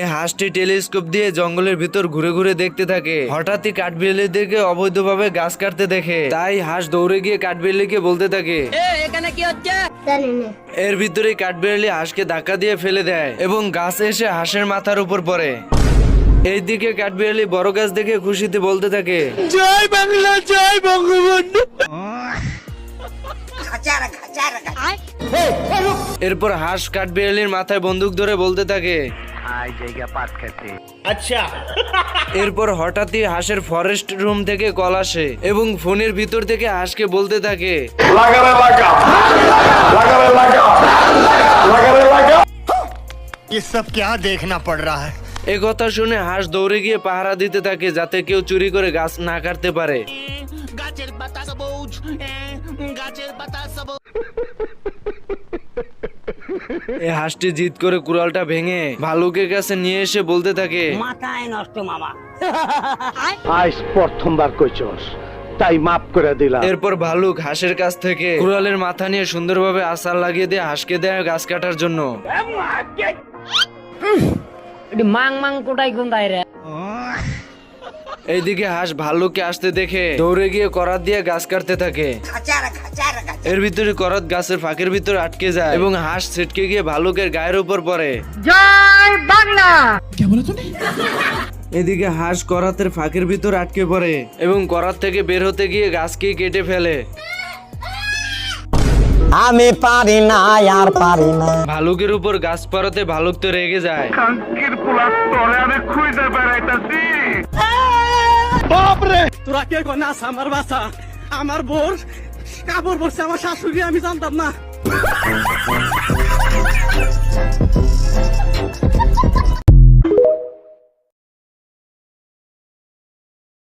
এই হাঁসটি টেলিস্কোপ দিয়ে জঙ্গলের ভিতর ঘুরে ঘুরে দেখতে থাকে। হঠাৎই কাঠবিড়ালিদেরকে অবৈধভাবে গাছ কাটতে দেখে, তাই হাঁস দৌড়ে গিয়ে কাঠবিড়ালিকে বলতে থাকে, এখানে কি হচ্ছে? এর ভিতরেই কাঠবিড়ালি হাঁসকে ধাক্কা দিয়ে ফেলে দেয় এবং গাছে এসে হাঁসের মাথার উপর পড়ে। এইদিকে কাঠবিড়ালি বড় গাছ দেখে খুশিতে বলতে থাকে, জয় বাংলা, জয় বঙ্গবন্ধু। এরপর হাঁস কাঠবিড়ালির মাথায় বন্দুক ধরে বলতে থাকে, আচ্ছা। এরপর হঠাৎই হাঁসের ফরেস্ট রুম থেকে কল আসে এবং ফোনের ভিতর থেকে হাঁসকে বলতে থাকে, ये सब क्या देखना पड़ रहा है। এ কথা শুনে হাঁস দৌড়ে গিয়ে পাহারা দিতে থাকে যাতে কেউ চুরি করে গাছ না কাটতে পারে। এই হাঁসটি জিদ করে কুড়ালটা ভেঙে ভালুকের কাছে নিয়ে এসে বলতে থাকে, মাথায় নষ্ট মামা। আজ প্রথমবার কইছস, তাই মাফ করে দিলাম। এরপর ভালুক হাঁসের কাছ থেকে কুড়ালের মাথা নিয়ে সুন্দরভাবে আছাড় লাগিয়ে দিয়ে হাঁসকে দেয় গাছ কাটার জন্য। মাং মাং কোটাই গুন্দাই রে। এইদিকে হাঁস ভালুককে আসতে দেখে দৌড়ে গিয়ে করাত দিয়ে গাছ কাটতে থাকে। এর ভিতরে করাত গাছের ফাঁকের ভিতরে আটকে যায় এবং হাঁস ছিটকে গিয়ে ভালুকের গায়ের উপর পড়ে। জয় বাংলা। এদিকে হাঁস করাতের ফাঁকের ভিতর আটকে পড়ে এবং করাত থেকে বের হতে গিয়ে গাছকে কেটে ফেলে। আমি পারি না, আর পারি না। ভালুকের উপর গাছ পড়াতে ভালুক তো রেগে যায়। তোরা কে কনাস আমার বাসা, আমার বোর কাপড় পরছে আমার শাশুড়ি, আমি জানতাম না।